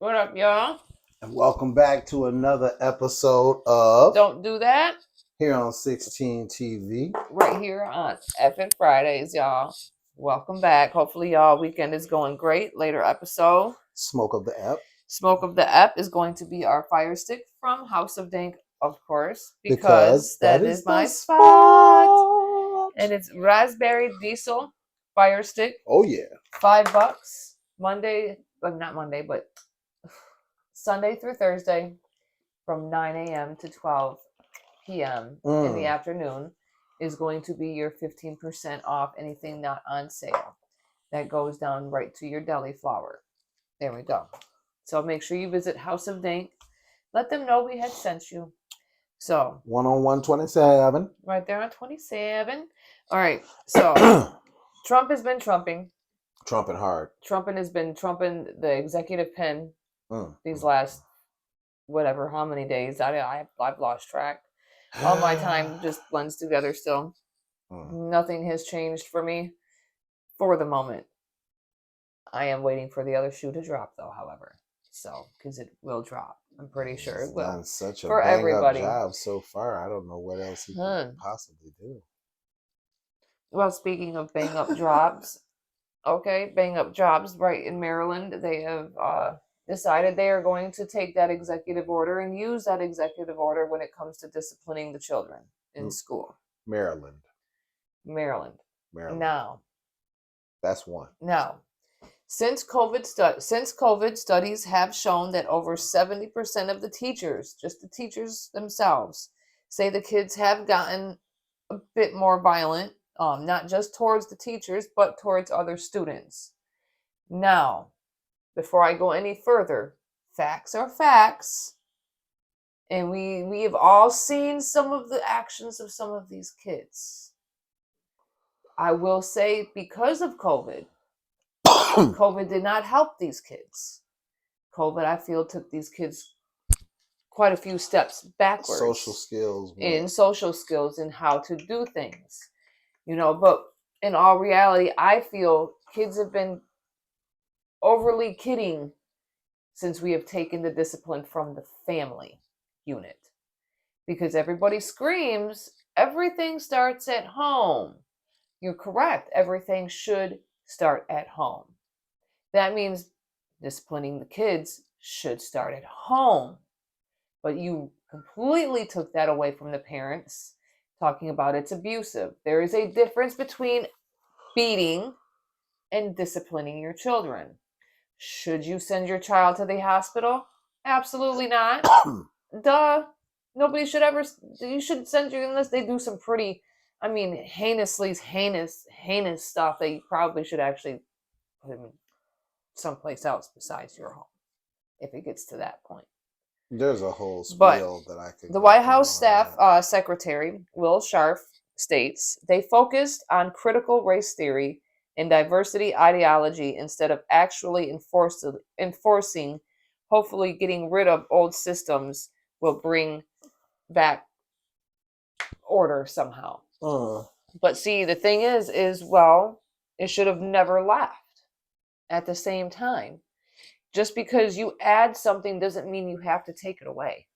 What up, y'all? And welcome back to another episode of Don't do that. Here on 16 TV. Right here on Effing Fridays, y'all. Welcome back. Hopefully, y'all weekend is going great. Later episode. Smoke of the Ep. Smoke of the Ep is going to be our fire stick from House of Dank, of course, Because that is my spot. And it's raspberry diesel fire stick. Oh yeah. $5. Monday, not Monday, but Sunday through Thursday from 9 a.m. to 12 p.m. in the afternoon is going to be your 15% off anything not on sale. That goes down right to your deli flour. There we go. So make sure you visit House of Dank. Let them know we had sent you. So 127. right there on 27. All right. So Trump has been trumping. Trumping hard. Trumping has been trumping the executive pen these last whatever how many days. I've lost track. All my time just blends together still. Nothing has changed for me for the moment. I am waiting for the other shoe to drop, though, however. So, because it will drop. I'm pretty sure it will. Done such a for everybody. job so far. I don't know what else he could possibly do. Well, speaking of bang up jobs, bang up jobs right in Maryland, they have decided they are going to take that executive order and use that executive order when it comes to disciplining the children in school. Maryland. Now. That's one. Now, since COVID studies have shown that over 70% of the teachers, just the teachers themselves, say the kids have gotten a bit more violent, not just towards the teachers, but towards other students. Now, before I go any further, facts are facts. And we have all seen some of the actions of some of these kids. I will say because of COVID, COVID did not help these kids. COVID, I feel, took these kids quite a few steps backwards. Social skills. In social skills and how to do things. But in all reality, I feel kids have been overly kidding since we have taken the discipline from the family unit. Because everybody screams, everything starts at home. You're correct. Everything should start at home. That means disciplining the kids should start at home. But you completely took that away from the parents, talking about it's abusive. There is a difference between beating and disciplining your children. Should you send your child to the hospital? Absolutely not. Duh. Nobody should ever. You shouldn't send you unless they do some pretty, heinously heinous stuff that you probably should actually put them someplace else besides your home, if it gets to that point. There's a whole spiel that I could. The White House staff secretary, Will Scharf, states they focused on critical race theory and diversity ideology instead of actually enforcing, hopefully getting rid of old systems will bring back order somehow. But see, the thing is, well, it should have never left at the same time. Just because you add something doesn't mean you have to take it away.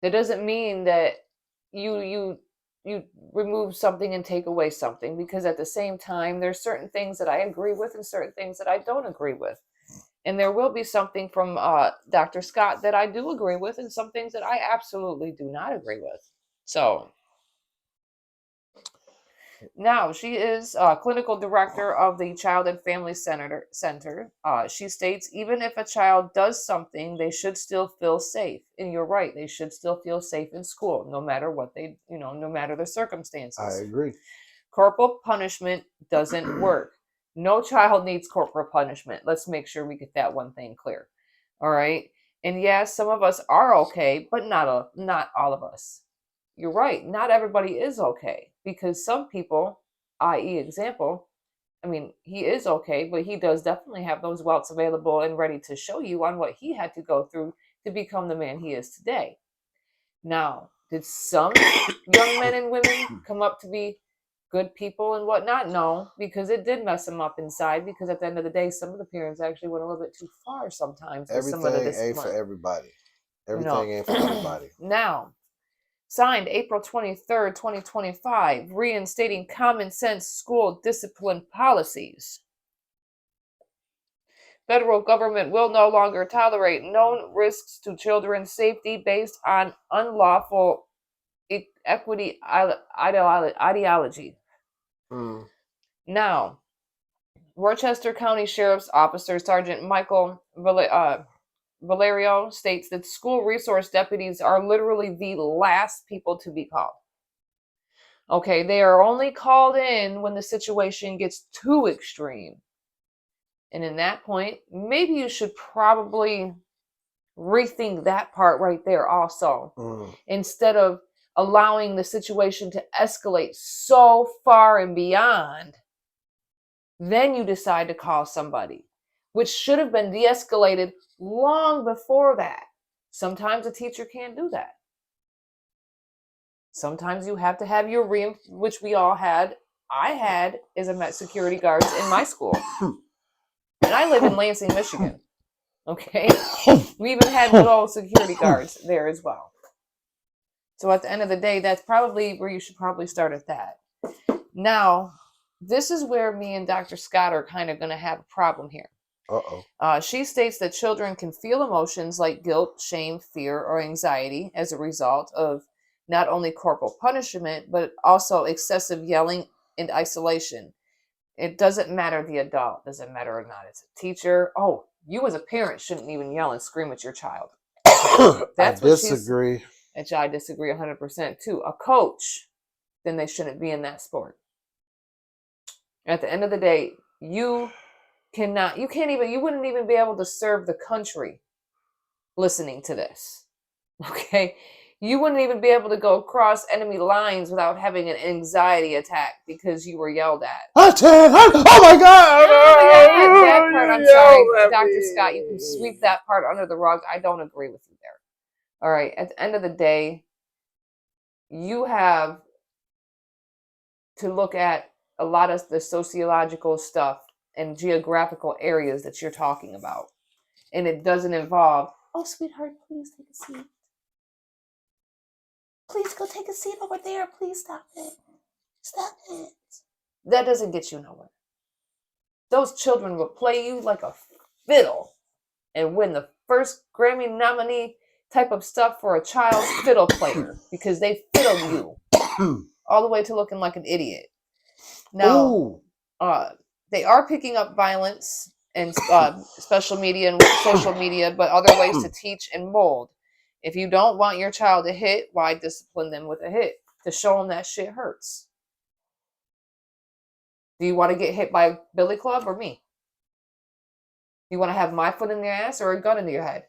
That doesn't mean that you remove something and take away something, because at the same time, there's certain things that I agree with and certain things that I don't agree with. And there will be something from Dr. Scott that I do agree with and some things that I absolutely do not agree with. So now, she is clinical director of the Child and Family Center. She states, even if a child does something, they should still feel safe. And you're right, they should still feel safe in school, no matter what no matter the circumstances. I agree. Corporal punishment doesn't work. No child needs corporal punishment. Let's make sure we get that one thing clear. All right? And yes, some of us are okay, but not all of us. You're right. Not everybody is okay, because some people, i.e. example, he is okay, but he does definitely have those welts available and ready to show you on what he had to go through to become the man he is today. Now, did some young men and women come up to be good people and whatnot? No, because it did mess them up inside. Because at the end of the day, some of the parents actually went a little bit too far sometimes with some of the Everything ain't for discipline. everybody. You know. Everything ain't for everybody. Now, signed April 23rd, 2025, reinstating common sense school discipline policies. Federal government will no longer tolerate known risks to children's safety based on unlawful equity ideology. Now, Worcester County Sheriff's Officer Sergeant Michael Valerio states that school resource deputies are literally the last people to be called. Okay, they are only called in when the situation gets too extreme. And in that point, maybe you should probably rethink that part right there also. Instead of allowing the situation to escalate so far and beyond, then you decide to call somebody, which should have been de-escalated long before that. Sometimes a teacher can't do that. Sometimes you have to have your which we all had. I had as a security guards in my school. And I live in Lansing, Michigan. Okay? We even had little security guards there as well. So at the end of the day, that's probably where you should probably start at that. Now, this is where me and Dr. Scott are kind of going to have a problem here. She states that children can feel emotions like guilt, shame, fear, or anxiety as a result of not only corporal punishment, but also excessive yelling and isolation. It doesn't matter the adult, doesn't matter or not. It's a teacher. Oh, you as a parent shouldn't even yell and scream at your child. I disagree. I disagree 100% too. A coach, then they shouldn't be in that sport. At the end of the day, you wouldn't even be able to serve the country listening to this. Okay? You wouldn't even be able to go across enemy lines without having an anxiety attack because you were yelled at. Oh my God! That part, I'm sorry. Dr. Scott, you can sweep that part under the rug. I don't agree with you there. All right. At the end of the day, you have to look at a lot of the sociological stuff and geographical areas that you're talking about. And it doesn't involve, oh, sweetheart, please take a seat. Please go take a seat over there. Please stop it. Stop it. That doesn't get you nowhere. Those children will play you like a fiddle and win the first Grammy nominee type of stuff for a child's fiddle player because they fiddle you all the way to looking like an idiot. Now, they are picking up violence and special media and social media, but other ways to teach and mold. If you don't want your child to hit, why discipline them with a hit? To show them that shit hurts. Do you want to get hit by a billy club or me? Do you want to have my foot in your ass or a gun into your head?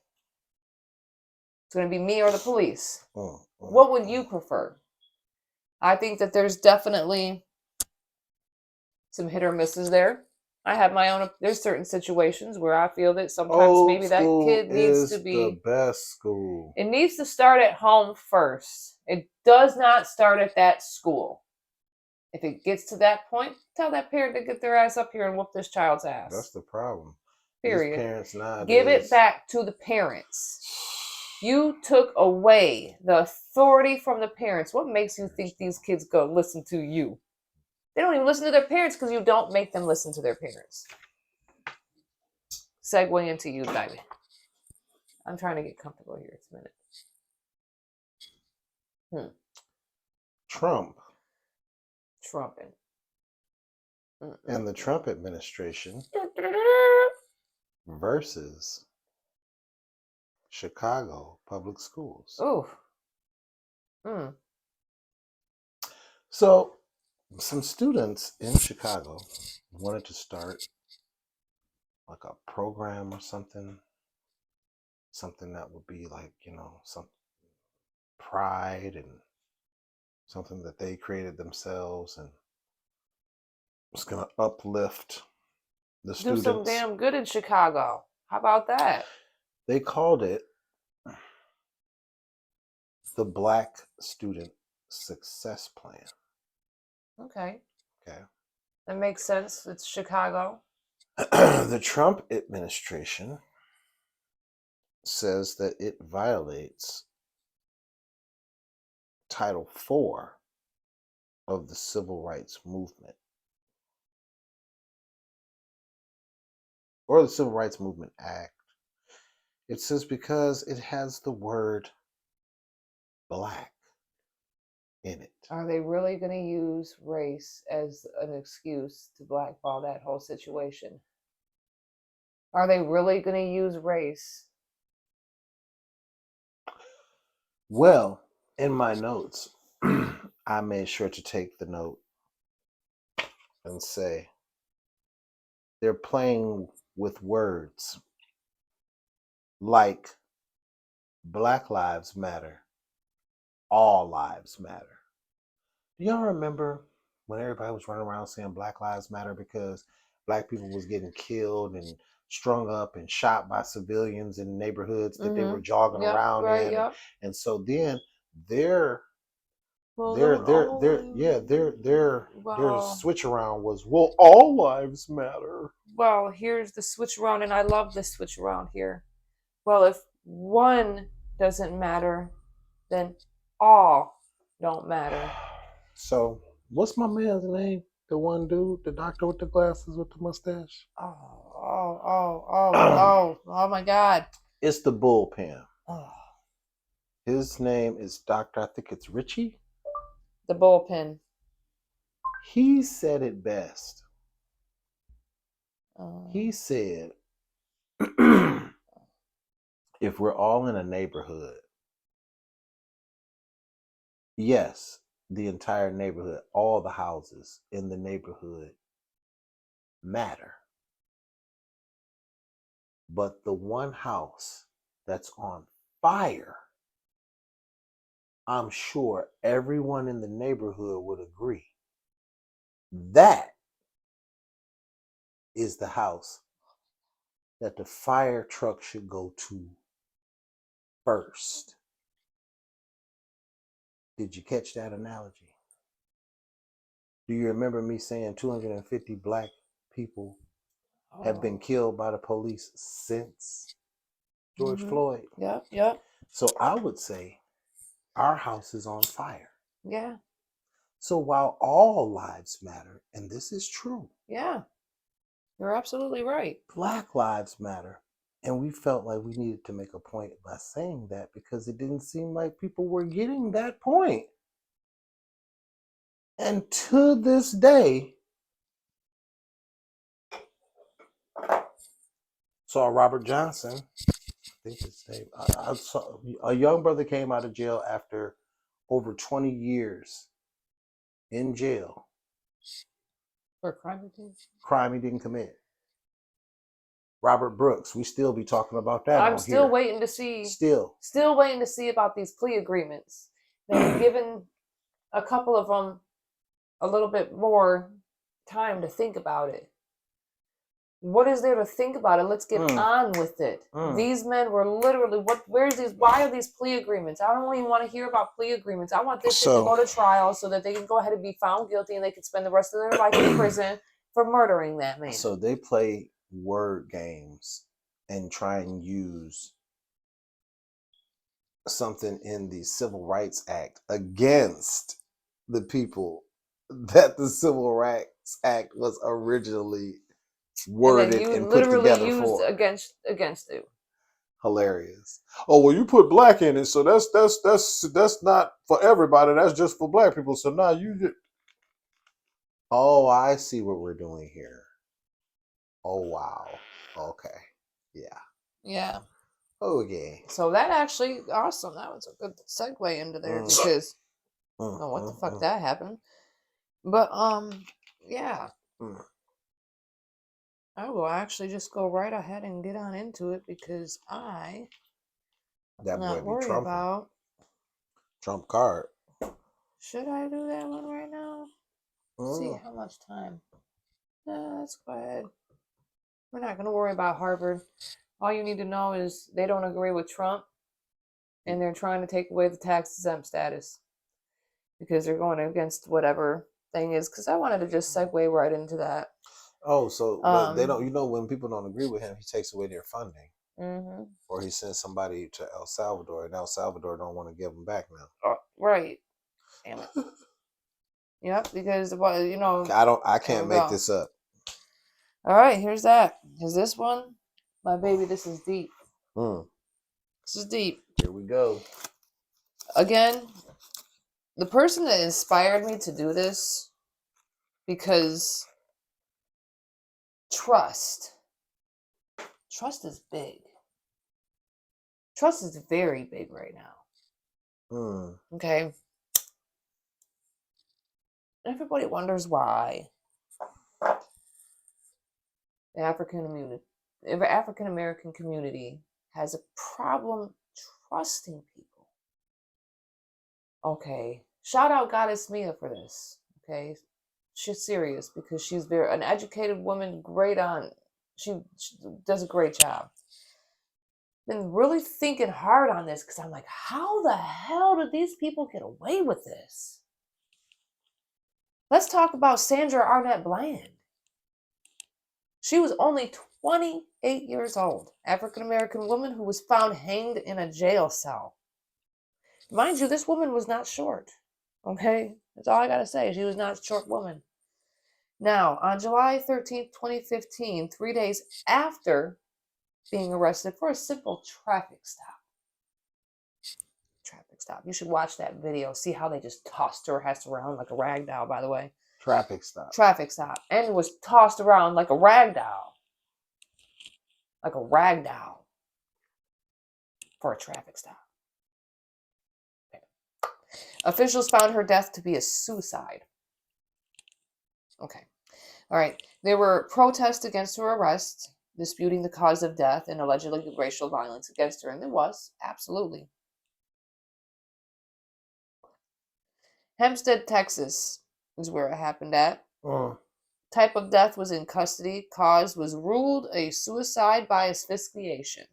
It's going to be me or the police. What would you prefer? I think that there's definitely some hit or misses there. I have my own. There's certain situations where I feel that sometimes maybe that kid needs to be the best school. It needs to start at home first. It does not start at that school. If it gets to that point, tell that parent to get their ass up here and whoop this child's ass. That's the problem. Period. These parents nowadays. Give it back to the parents. You took away the authority from the parents. What makes you think these kids go listen to you? They don't even listen to their parents because you don't make them listen to their parents. Segue into you, baby. I'm trying to get comfortable here. It's a minute. Trumping. And the Trump administration versus Chicago public schools. Oh. So, some students in Chicago wanted to start like a program or something that would be like, some pride and something that they created themselves and it's going to uplift the students. Do some damn good in Chicago. How about that? They called it the Black Student Success Plan. Okay. Okay. That makes sense. It's Chicago. The Trump administration says that it violates Title IV of the Civil Rights Movement, or the Civil Rights Movement Act. It says because it has the word black in it. Are they really going to use race as an excuse to blackball that whole situation? Are they really going to use race? Well, in my notes, I made sure to take the note and say they're playing with words like Black Lives Matter, all lives matter. Do y'all remember when everybody was running around saying Black Lives Matter because black people was getting killed and strung up and shot by civilians in neighborhoods that they were jogging around right, in, yep. and so then their Well, their switch around was, well, all lives matter. Well, here's the switch around, and I love this switch around here. Well, if one doesn't matter, then all don't matter. So, what's my man's name? The one dude, the doctor with the glasses with the mustache? Oh my God. It's the bullpen. Oh, His name is Dr. I think it's Richie. the bullpen. He said it best. Oh. He said, if we're all in a neighborhood, yes, the entire neighborhood, all the houses in the neighborhood matter. But the one house that's on fire, I'm sure everyone in the neighborhood would agree that is the house that the fire truck should go to first. Did you catch that analogy? Do you remember me saying 250 black people have been killed by the police since George Floyd? Yep. So I would say our house is on fire. Yeah. So while all lives matter, and this is true. Yeah. You're absolutely right. Black lives matter. And we felt like we needed to make a point by saying that because it didn't seem like people were getting that point. And to this day, saw Robert Johnson, I think his name, I saw a young brother came out of jail after over 20 years in jail. For crime he didn't commit. Robert Brooks, we still be talking about that. I'm still waiting to see. Still waiting to see about these plea agreements. They've given a couple of them a little bit more time to think about it. What is there to think about it? Let's get on with it. These men were literally why are these plea agreements? I don't even want to hear about plea agreements. I want this shit to go to trial so that they can go ahead and be found guilty and they can spend the rest of their life in prison for murdering that man. So they play word games and try and use something in the Civil Rights Act against the people that the Civil Rights Act was originally worded and put together for. against it. Hilarious. Oh, well, you put black in it, so that's not for everybody. That's just for black people. So now you get. Oh, I see what we're doing here. Oh, wow. Okay. Yeah. Yeah. Okay. So that actually awesome. That was a good segue into there because what the fuck that happened. But yeah. I will actually just go right ahead and get on into it because I not worry about Trump card. Should I do that one right now? See how much time. Let's go ahead. We're not going to worry about Harvard. All you need to know is they don't agree with Trump and they're trying to take away the tax exempt status because they're going against whatever thing is, because I wanted to just segue right into that. Oh, so but they don't. Um, You know, when people don't agree with him, he takes away their funding, mhm. or he sends somebody to El Salvador, and El Salvador don't want to give them back now. Oh, right. Damn it. Yep, because well, you know, I there can't we make go. this up. All right, here's that. Here's this one. My baby, this is deep. This is deep. Here we go. Again, the person that inspired me to do this, because trust is big. Trust is very big right now. Okay. Everybody wonders why the African American community has a problem trusting people. Okay. Shout out Goddess Mia for this. Okay. She's serious because she's an educated woman, great on. She does a great job. Been really thinking hard on this because I'm like, how the hell did these people get away with this? Let's talk about Sandra Arnett Bland. She was only 28 years old, African American woman who was found hanged in a jail cell. Mind you, this woman was not short. Okay? That's all I gotta say. She was not a short woman. Now, on July 13th, 2015, 3 days after being arrested for a simple traffic stop. You should watch that video. See how they just tossed her ass around like a rag doll, by the way. Traffic stop. And was tossed around like a rag doll. Like a rag doll. For a traffic stop. Okay. Officials found her death to be a suicide. Okay. All right. There were protests against her arrest, disputing the cause of death and allegedly racial violence against her. And there was, absolutely. Hempstead, Texas is where it happened at. Type of death was in custody. Cause was ruled a suicide by asphyxiation.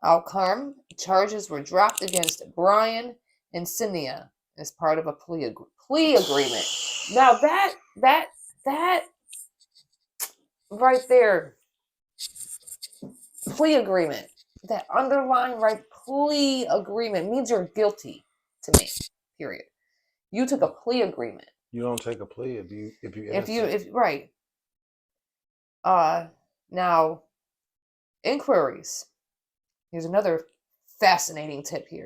Outcome, charges were dropped against Brian and Cynthia as part of a plea agreement. Now that right there, plea agreement, that underlying right plea agreement means you're guilty to me. Period. You took a plea agreement. You don't take a plea if you right. Now inquiries. Here's another fascinating tip here.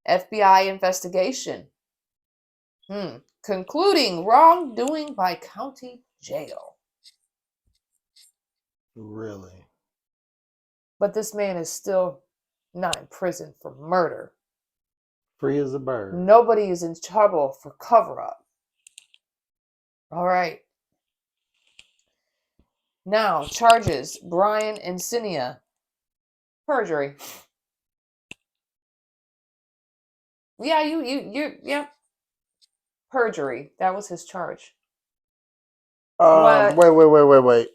FBI investigation. Concluding wrongdoing by county jail. Really? But this man is still not in prison for murder. Free as a bird. Nobody is in trouble for cover-up. All right. Now, charges, Brian and Cynthia. Perjury. Yeah, yeah. Perjury. That was his charge. Wait.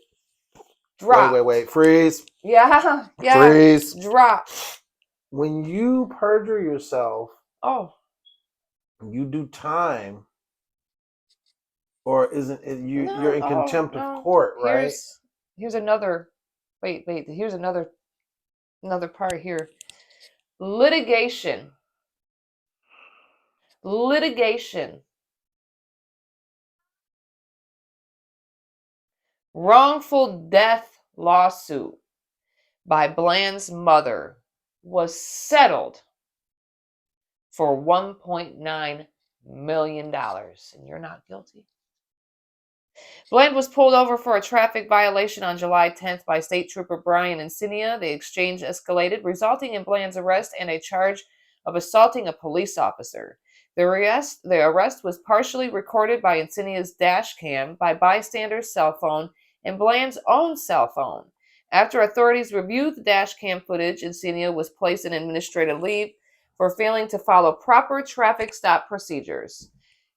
Drop. Wait. Freeze. Yeah. Freeze. Drop. When you perjure yourself, oh, you do time, or isn't it you? No, you're in contempt of court, right? Here's another. Wait. Here's another part here. Litigation. Wrongful death lawsuit by Bland's mother was settled for $1.9 million. And you're not guilty. Bland was pulled over for a traffic violation on July 10th by State Trooper Brian and Cynthia. The exchange escalated, resulting in Bland's arrest and a charge of assaulting a police officer. The arrest was partially recorded by Cynthia's dash cam, by bystanders' cell phone, and Bland's own cell phone. After authorities reviewed the dash cam footage, Cynthia was placed in administrative leave for failing to follow proper traffic stop procedures.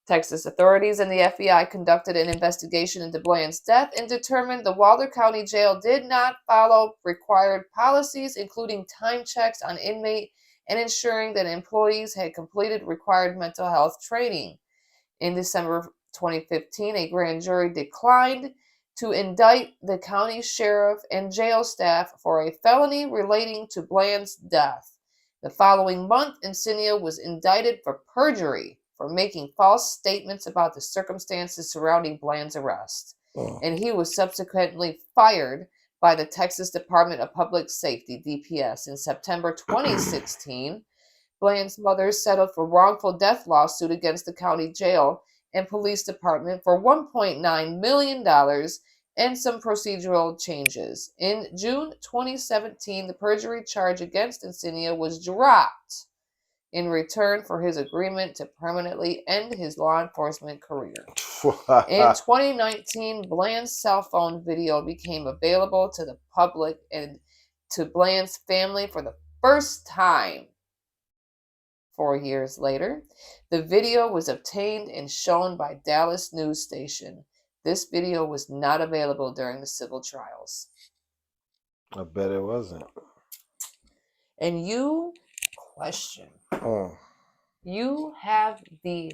Texas authorities and the FBI conducted an investigation into Bland's death and determined the Waldo County Jail did not follow required policies, including time checks on inmate and ensuring that employees had completed required mental health training. In December 2015, a grand jury declined to indict the county sheriff and jail staff for a felony relating to Bland's death. The following month, Encinia was indicted for perjury for making false statements about the circumstances surrounding Bland's arrest. And he was subsequently fired by the Texas Department of Public Safety, DPS, in September 2016. Bland's mother settled for wrongful death lawsuit against the county jail and police department for $1.9 million and some procedural changes. In June 2017, the perjury charge against Encinia was dropped in return for his agreement to permanently end his law enforcement career. In 2019, Bland's cell phone video became available to the public and to Bland's family for the first time. 4 years later, the video was obtained and shown by Dallas news station. This video was not available during the civil trials. I bet it wasn't. And you question. You have the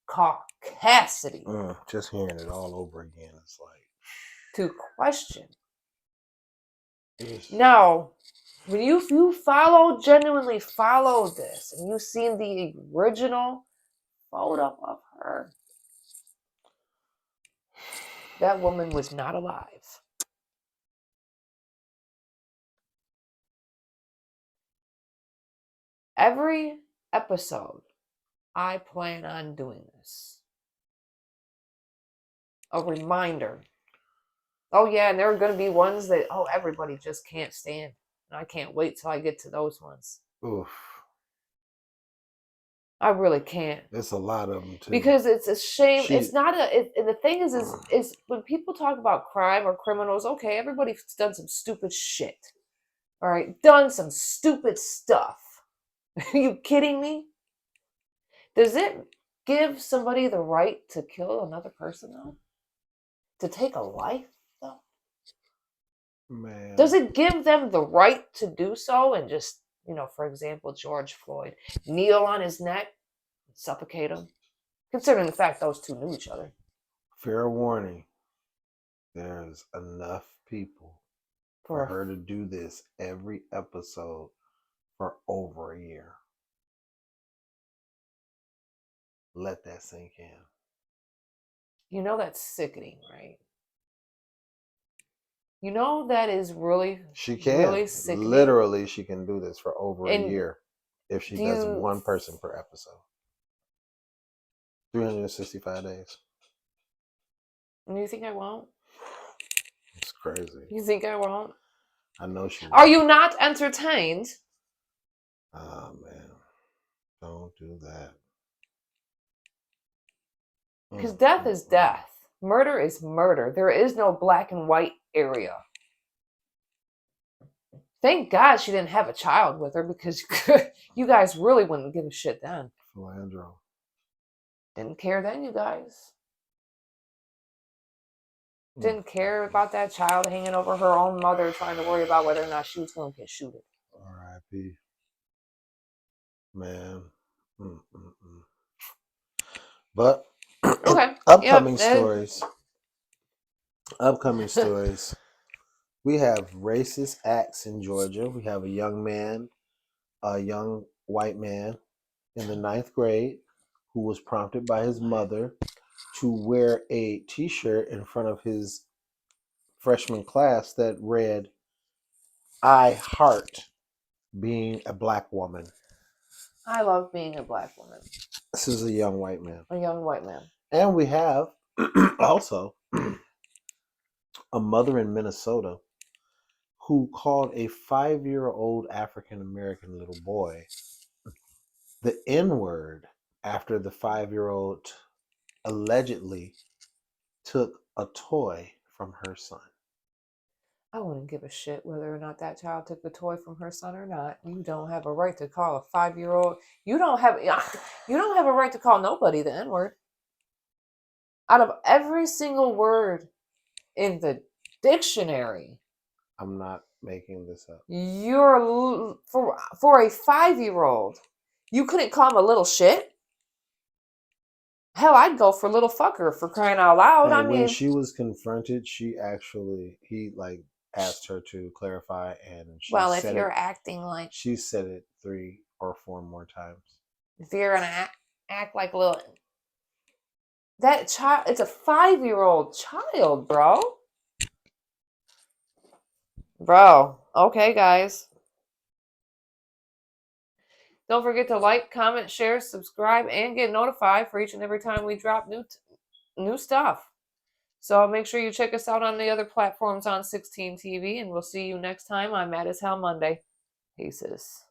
caucasity. Just hearing it all over again, it's like to question. Now, when you genuinely follow this, and you've seen the original photo of her, that woman was not alive. Every episode, I plan on doing this. A reminder. Oh yeah, and there are going to be ones that, everybody just can't stand. And I can't wait till I get to those ones. Oof. I really can't. There's a lot of them too. Because it's a shame. It's not and the thing is when people talk about crime or criminals, okay, everybody's done some stupid shit. All right, done some stupid stuff. Are you kidding me? Does it give somebody the right to kill another person though? To take a life though? Man. Does it give them the right to do so and just, for example, George Floyd, kneel on his neck, suffocate him? Considering the fact those two knew each other. Fair warning. There's enough people for her to do this every episode for over a year. Let that sink in. That's sickening, right? That is really, she can. Really sickening. Literally, she can do this for over a year if she does one person per episode. 365 days. And you think I won't? It's crazy. You think I won't? I know she won't. Are you not entertained? Oh, man. Don't do that. Because death is death. Murder is murder. There is no black and white area. Thank God she didn't have a child with her, because you guys really wouldn't give a shit then. Philandro. Didn't care then, you guys. Didn't care about that child hanging over her own mother, trying to worry about whether or not she was going to get shooted. R.I.P. Man. But okay. Upcoming stories. We have racist acts in Georgia. We have a young white man in the 9th grade who was prompted by his mother to wear a t-shirt in front of his freshman class that read, "I heart being a black woman." I love being a black woman. This is a young white man. A young white man. And we have also a mother in Minnesota who called a 5-year-old African-American little boy the N-word after the 5-year-old allegedly took a toy from her son. I wouldn't give a shit whether or not that child took the toy from her son or not. You don't have a right to call a 5-year-old. You don't have a right to call nobody the N-word. Out of every single word in the dictionary, I'm not making this up. You're for a 5-year-old, you couldn't call him a little shit. Hell, I'd go for little fucker, for crying out loud. Hey, I when mean, she was confronted, I when mean, she was confronted, he like asked her to clarify, and well, if you're acting like, she said it 3 or 4 more times. if you're gonna act like a little, that child, it's a 5-year-old child, bro. Bro, okay, guys. Don't forget to like, comment, share, subscribe, and get notified for each and every time we drop new stuff. So make sure you check us out on the other platforms on 16 TV, and we'll see you next time on Mad as Hell Monday. Peace.